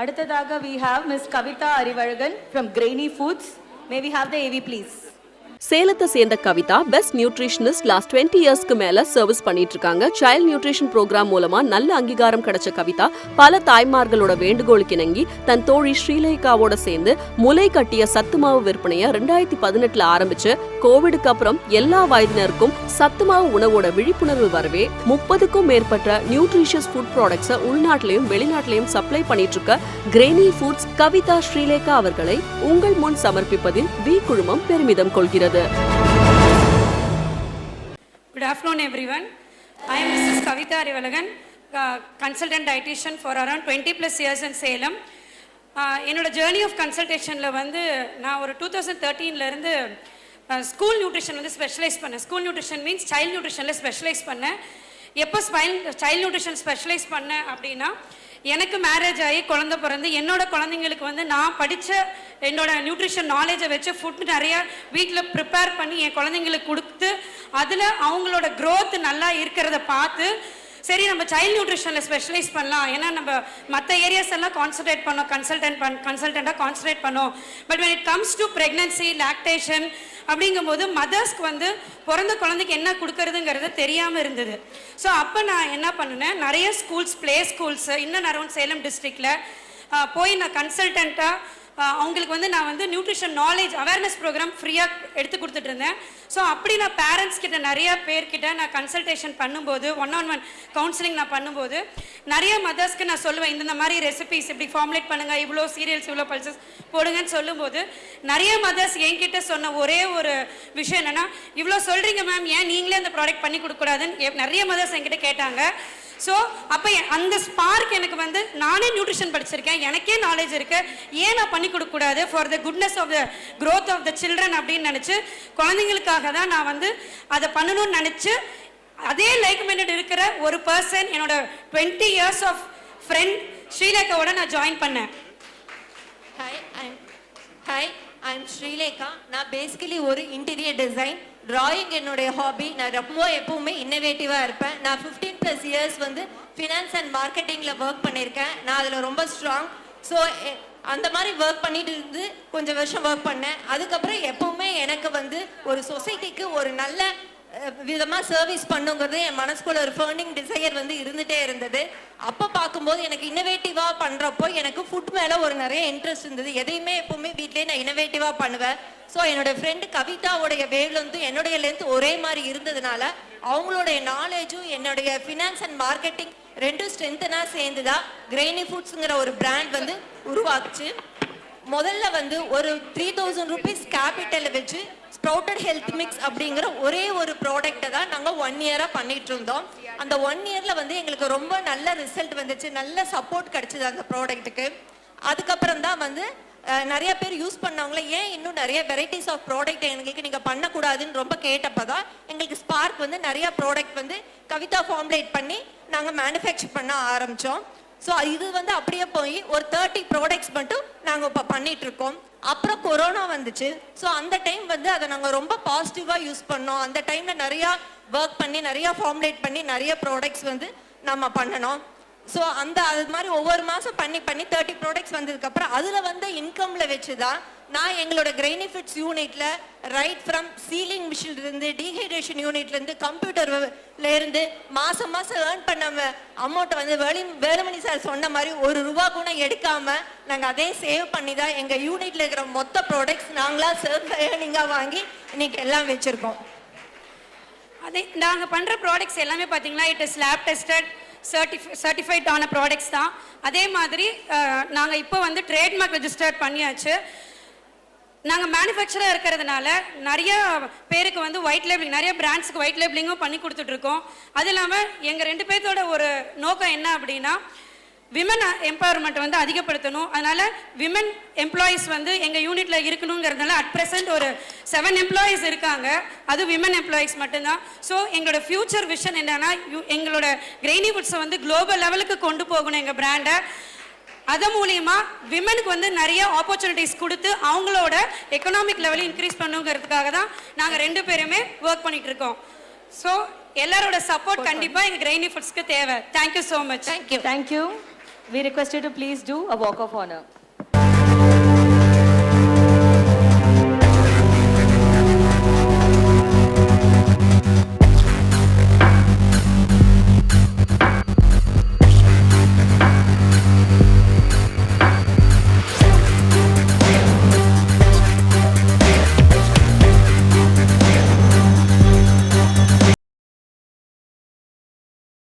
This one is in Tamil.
அடுத்ததாக we have Miss Kavita Arivalagan from Grainy Foods. May we have the AV please? சேலத்தை சேர்ந்த கவிதா பெஸ்ட் நியூட்ரிஷனிஸ்ட் லாஸ்ட் 20 இயர்ஸ்க்கு மேல சர்வீஸ் பண்ணிட்டு இருக்காங்க. சைல்ட் நியூட்ரிஷன் ப்ரோக்ராம் மூலமா நல்ல அங்கீகாரம் கிடைச்ச கவிதா பல தாய்மார்களோட வேண்டுகோளுக்கு இணங்கி தன் தோழி ஸ்ரீலேகாவோட சேர்ந்து முளை கட்டிய சத்து மாவு விற்பனையை 2018 ஆரம்பிச்சு கோவிடுக்கு அப்புறம் எல்லா வயதினருக்கும் சத்து மாவு உணவோட விழிப்புணர்வு வரவே 30க்கும் மேற்பட்ட நியூட்ரிஷியஸ் ஃபுட் ப்ராடக்ட்ஸை உள்நாட்டிலையும் வெளிநாட்டிலையும் சப்ளை பண்ணிட்டு இருக்க கிரேனி ஃபுட்ஸ் கவிதா ஸ்ரீலேகா அவர்களை உங்கள் முன் சமர்ப்பிப்பதில் வி குழுமம் பெருமிதம் கொள்கிறது. Good afternoon everyone. I am Mrs. Kavita Arivalagan, consultant dietitian for around 20 plus years in Salem. என்னோட ஜேர்னி ஆஃப் கன்சல்டேஷனில் வந்து நான் ஒரு 2013லேருந்து ஸ்கூல் நியூட்ரிஷன் வந்து ஸ்பெஷலைஸ் பண்ணேன். ஸ்கூல் நியூட்ரிஷன் மீன்ஸ் சைல்டு நியூட்ரிஷனில் ஸ்பெஷலைஸ் பண்ணேன். எப்போ சைல்டு நியூட்ரிஷன் ஸ்பெஷலைஸ் பண்ணேன் அப்படின்னா, எனக்கு மேரேஜ் ஆகி குழந்தை பிறந்து என்னோட குழந்தைங்களுக்கு வந்து நான் படித்த என்னோட நியூட்ரிஷன் நாலேஜை வச்சு ஃபுட் நிறையா வீட்டில் ப்ரிப்பேர் பண்ணி என் குழந்தைங்களுக்கு கொடுத்து அதில் அவங்களோட க்ரோத் நல்லா இருக்கிறத பார்த்து சரி நம்ம சைல்டு நியூட்ரிஷனில் ஸ்பெஷலைஸ் பண்ணலாம். ஏன்னா நம்ம மற்ற ஏரியாஸ் எல்லாம் கான்சன்ட்ரேட் பண்ணோம், கன்சல்டண்ட்டாக கான்சன்ட்ரேட் பண்ணோம். But when it comes to pregnancy, lactation அப்படிங்கும்போது மதர்ஸ்க்கு வந்து பிறந்த குழந்தைக்கு என்ன கொடுக்கறதுங்கிறது தெரியாமல் இருந்தது. ஸோ அப்போ நான் என்ன பண்ணினேன், நிறைய ஸ்கூல்ஸ், ப்ளே ஸ்கூல்ஸு இன்னும் அரௌண்ட் சேலம் டிஸ்ட்ரிக்டில் போய் நான் கன்சல்டண்ட்டாக அவங்களுக்கு வந்து நான் வந்து நியூட்ரிஷன் நாலேஜ் அவேர்னஸ் ப்ரோக்ராம் ஃப்ரீயாக எடுத்து கொடுத்துட்டு இருந்தேன். ஸோ அப்படி நான் பேரண்ட்ஸ் கிட்ட நிறைய பேர்கிட்ட நான் கன்சல்டேஷன் பண்ணும்போது, 1-on-1 கவுன்சிலிங் நான் பண்ணும்போது நிறைய மதர்ஸ்க்கு நான் சொல்லுவேன், இந்த மாதிரி ரெசிபிஸ் இப்படி ஃபார்முலேட் பண்ணுங்கள், இவ்வளோ சீரியல்ஸ் இவ்வளோ பல்சஸ் போடுங்கன்னு சொல்லும்போது நிறைய மதர்ஸ் என்கிட்ட சொன்ன ஒரே ஒரு விஷயம் என்னென்னா, இவ்வளோ சொல்கிறீங்க மேம், ஏன் நீங்களே அந்த ப்ராடக்ட் பண்ணி கொடுக்கூடாதுன்னு நிறைய மதர்ஸ் என்கிட்ட கேட்டாங்க. ஸோ அப்போ அந்த ஸ்பார்க் எனக்கு வந்து நானே நியூட்ரிஷன் படிச்சிருக்கேன், எனக்கே நாலேஜ் இருக்கு, ஏன் நான் பண்ணி கொடுக்கக்கூடாது for the goodness of the growth of the children அப்படின்னு நினச்சி குழந்தைங்களுக்காக தான் நான் வந்து அதை பண்ணணும்னு நினச்சி அதே லைக் மைண்டட் இருக்கிற ஒரு பர்சன் என்னோட 20 இயர்ஸ் ஆஃப் ஃப்ரெண்ட் ஸ்ரீலேகாவோட நான் ஜாயின் பண்ணேன். Hi, I am Srilekha. நான் பேசிக்கலி ஒரு இன்டீரியர் டிசைன், ட்ராயிங் என்னுடைய ஹாபி. நான் எப்பவுமே இன்னோவேட்டிவாக இருப்பேன். நான் 15+ இயர்ஸ் வந்து ஃபினான்ஸ் அண்ட் மார்க்கெட்டிங்கில் ஒர்க் பண்ணியிருக்கேன். நான் அதில் ரொம்ப ஸ்ட்ராங். ஸோ அந்த மாதிரி ஒர்க் பண்ணிட்டு இருந்து கொஞ்சம் வருஷம் ஒர்க் பண்ணேன். அதுக்கப்புறம் எப்பவுமே எனக்கு வந்து ஒரு சொசைட்டிக்கு ஒரு நல்ல விதமாக சர்வீஸ் பண்ணுங்கிறது என் மனசுக்குள்ள ஒரு ஃபர்னிங் டிசையர் வந்து இருந்துகிட்டே இருந்தது. அப்போ பார்க்கும்போது எனக்கு இன்னோவேட்டிவாக பண்ணுறப்போ எனக்கு ஃபுட் மேலே ஒரு நிறைய இன்ட்ரெஸ்ட் இருந்தது. எதையுமே எப்பவுமே வீட்லேயே நான் இன்னோவேட்டிவாக பண்ணுவேன். ஸோ என்னோட ஃப்ரெண்டு கவிதாவோடைய வேவ்லேருந்து என்னுடைய லென்த் ஒரே மாதிரி இருந்ததுனால அவங்களுடைய நாலேஜும் என்னுடைய ஃபினான்ஸ் அண்ட் மார்க்கெட்டிங் ரெண்டும் ஸ்ட்ரென்த்தனாக சேர்ந்து தான் கிரெய்னி ஃபுட்ஸுங்கிற ஒரு பிராண்ட் வந்து உருவாக்குச்சு. முதல்ல வந்து ஒரு 3000 rupees கேபிட்டலை வச்சு ஸ்ப்ரவுட்டட் ஹெல்த் மிக்ஸ் அப்படிங்கிற ஒரே ஒரு ப்ராடக்டை தான் நாங்கள் 1 year பண்ணிட்டு இருந்தோம். அந்த 1 year வந்து எங்களுக்கு ரொம்ப நல்ல ரிசல்ட் வந்துச்சு, நல்ல சப்போர்ட் கிடைச்சிது அந்த ப்ராடக்ட்டுக்கு. அதுக்கப்புறம் தான் வந்து நிறைய பேர் யூஸ் பண்ணவங்கள ஏன் இன்னும் நிறைய வெரைட்டிஸ் ஆஃப் ப்ராடக்ட் எங்களுக்கு நீங்கள் பண்ணக்கூடாதுன்னு ரொம்ப கேட்டப்போ தான் எங்களுக்கு ஸ்பார்க் வந்து நிறைய ப்ராடக்ட் வந்து கவிதா ஃபார்முலேட் பண்ணி நாங்கள் மேனுஃபேக்சர் பண்ண ஆரம்பித்தோம். ஸோ இது வந்து அப்படியே போய் ஒரு 30 ப்ராடக்ட்ஸ் மட்டும் நாங்கள் இப்போ பண்ணிட்டு இருக்கோம். அப்புறம் கொரோனா வந்துச்சு. ஸோ அந்த டைம் வந்து அதை நாங்கள் ரொம்ப பாசிட்டிவாக யூஸ் பண்ணோம். அந்த டைமில் நிறையா ஒர்க் பண்ணி நிறையா ஃபார்முலேட் பண்ணி நிறைய ப்ராடக்ட்ஸ் வந்து நம்ம பண்ணணும். ஸோ அது மாதிரி ஒவ்வொரு மாதம் பண்ணி 30 ப்ராடக்ட்ஸ் வந்ததுக்கப்புறம் அதில் வந்து இன்கமில் வச்சு தான் நான் எங்களோட கிரெய்னி ஃபிட்ஸ் யூனிட்டில் ரைட் ஃப்ரம் சீலிங் மிஷின்லேருந்து டீஹைட்ரேஷன் யூனிட்லேருந்து கம்ப்யூட்டர்லேருந்து மாதம் ஏர்ன் பண்ண அமௌண்ட்டை வந்து வேலுமணி சார் சொன்ன மாதிரி ₹1 கூட எடுக்காமல் நாங்கள் அதே சேவ் பண்ணி தான் எங்கள் யூனிட்டில் இருக்கிற மொத்த ப்ராடக்ட்ஸ் நாங்களாக செல்ஃப் ஏர்னிங்காக வாங்கி இன்னைக்கு எல்லாம் வச்சுருக்கோம். அதே நாங்கள் பண்ணுற ப்ராடக்ட்ஸ் எல்லாமே பார்த்தீங்கன்னா it is lab tested certified ஆன ப்ராடக்ட்ஸ் தான். அதே மாதிரி நாங்கள் இப்போ வந்து ட்ரேட்மார்க் ரெஜிஸ்டர்ட் பண்ணியாச்சு. நாங்கள் மேனுஃபேக்சராக இருக்கிறதுனால நிறைய பேருக்கு வந்து ஒயிட் லேபிளிங், நிறைய பிராண்ட்ஸுக்கு ஒயிட் லேபிளிங்கும் பண்ணி கொடுத்துட்ருக்கோம். அது இல்லாமல் எங்கள் 2 பேர்த்தோட ஒரு நோக்கம் என்ன அப்படின்னா, விமன் எம்பவர்மெண்ட் வந்து அதிகப்படுத்தணும். அதனால் விமன் எம்ப்ளாயீஸ் வந்து எங்கள் யூனிட்டில் இருக்கணுங்கிறதுனால அட் ப்ரெசென்ட் ஒரு 7 எம்ப்ளாயீஸ் இருக்காங்க, அது விமன் எம்ப்ளாயீஸ் மட்டும்தான். ஸோ எங்களோட ஃப்யூச்சர் விஷன் என்னென்னா, எங்களோட கிரெய்னி ஃபுட்ஸை வந்து குளோபல் லெவலுக்கு கொண்டு போகணும் எங்கள் பிராண்டை. அது மூலியமா விமனுக்கு வந்து நிறைய ஆப்பர்ச்சுனிட்டிஸ் கொடுத்து அவங்களோட எக்கனாமிக் லெவலையும் இன்க்ரீஸ் பண்ணுங்கிறதுக்காக தான் நாங்கள் 2 பேருமே ஒர்க் பண்ணிட்டு இருக்கோம். ஸோ எல்லாரோட சப்போர்ட் கண்டிப்பாக எங்கள் கிரெய்னி ஃபுட்ஸ்க்கு தேவை. Thank you so much. Thank you. We request you to please do a walk of honor.